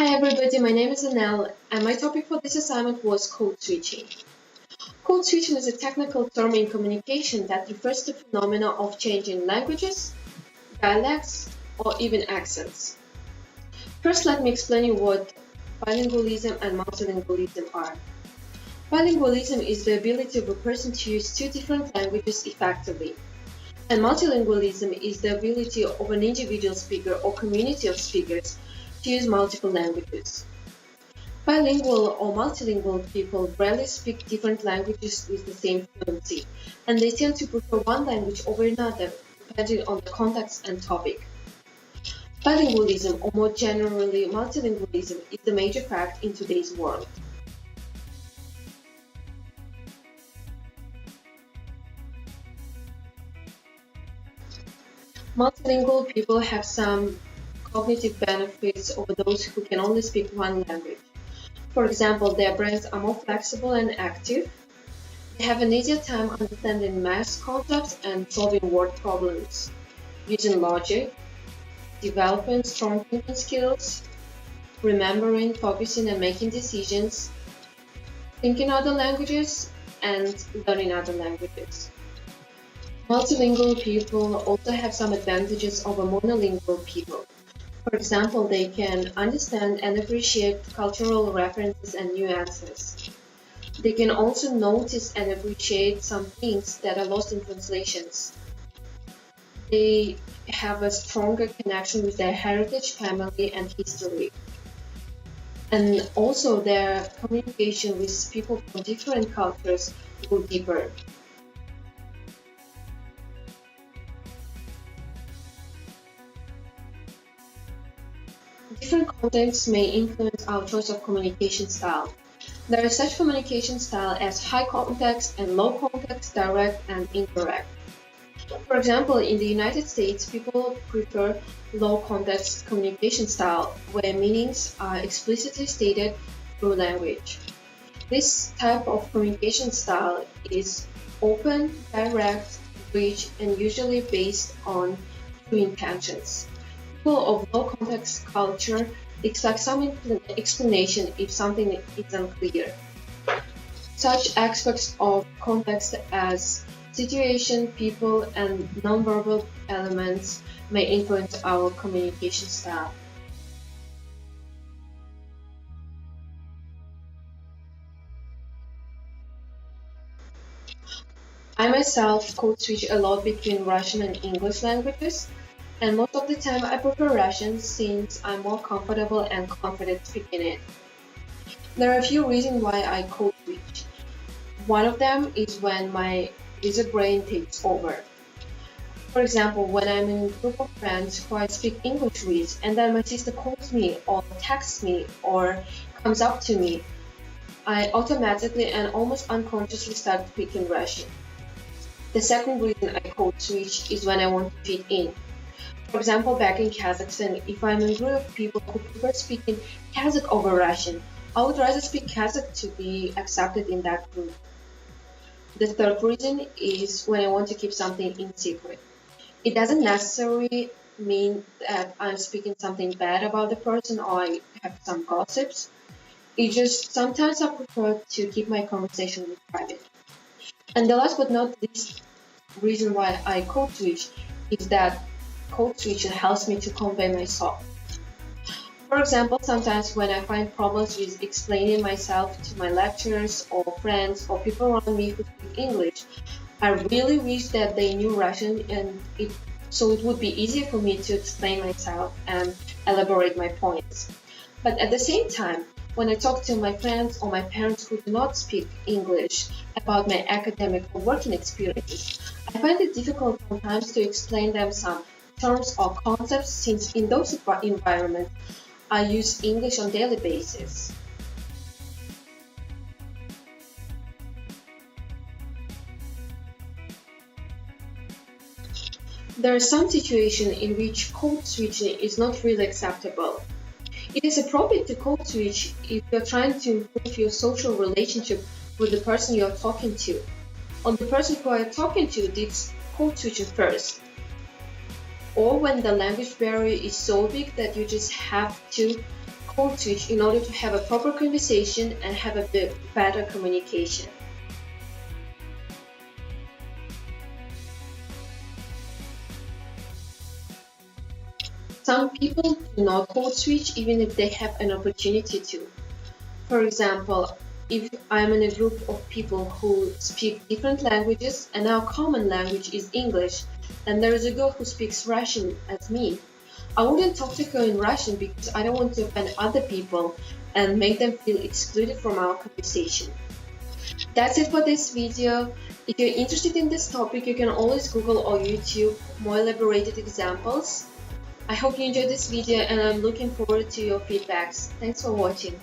Hi everybody, my name is Anel, and my topic for this assignment was code switching. Code switching is a technical term in communication that refers to phenomena of changing languages, dialects, or even accents. First, let me explain you what bilingualism and multilingualism are. Bilingualism is the ability of a person to use two different languages effectively, and multilingualism is the ability of an individual speaker or community of speakers to use multiple languages. Bilingual or multilingual people rarely speak different languages with the same fluency, and they tend to prefer one language over another, depending on the context and topic. Bilingualism, or more generally multilingualism, is the major fact in today's world. Multilingual people have some cognitive benefits over those who can only speak one language. For example, their brains are more flexible and active. They have an easier time understanding math concepts and solving word problems, using logic, developing strong thinking skills, remembering, focusing, and making decisions, thinking other languages, and learning other languages. Multilingual people also have some advantages over monolingual people. For example, they can understand and appreciate cultural references and nuances. They can also notice and appreciate some things that are lost in translations. They have a stronger connection with their heritage, family, and history. And also their communication with people from different cultures go deeper. Different contexts may influence our choice of communication style. There is such communication style as high context and low context, direct and indirect. For example, in the United States, people prefer low context communication style, where meanings are explicitly stated through language. This type of communication style is open, direct, rich, and usually based on true intentions. People of low context culture expect some explanation if something is unclear. Such aspects of context as situation, people, and nonverbal elements may influence our communication style. I myself code switch a lot between Russian and English languages, and most of the time I prefer Russian since I'm more comfortable and confident speaking it. There are a few reasons why I code switch. One of them is when my user brain takes over. For example, when I'm in a group of friends who I speak English with, and then my sister calls me or texts me or comes up to me, I automatically and almost unconsciously start speaking Russian. The second reason I code switch is when I want to fit in. For example, back in Kazakhstan, if I'm in a group of people who prefer speaking Kazakh over Russian, I would rather speak Kazakh to be accepted in that group. The third reason is when I want to keep something in secret. It doesn't necessarily mean that I'm speaking something bad about the person or I have some gossips. It just sometimes I prefer to keep my conversation private. And the last but not least reason why I code switch is that code switching helps me to convey myself. For example, sometimes when I find problems with explaining myself to my lecturers or friends or people around me who speak English, I really wish that they knew Russian so it would be easier for me to explain myself and elaborate my points. But at the same time, when I talk to my friends or my parents who do not speak English about my academic or working experiences, I find it difficult sometimes to explain them some terms or concepts since in those environments I use English on a daily basis. There are some situations in which code switching is not really acceptable. It is appropriate to code switch if you're trying to improve your social relationship with the person you're talking to, or the person who you're talking to did code switching first. Or when the language barrier is so big that you just have to code switch in order to have a proper conversation and have a better communication. Some people do not code switch even if they have an opportunity to. For example, if I'm in a group of people who speak different languages and our common language is English, and there is a girl who speaks Russian as me, I wouldn't talk to her in Russian because I don't want to offend other people and make them feel excluded from our conversation. That's it for this video. If you're interested in this topic, you can always Google or YouTube more elaborated examples. I hope you enjoyed this video and I'm looking forward to your feedbacks. Thanks for watching.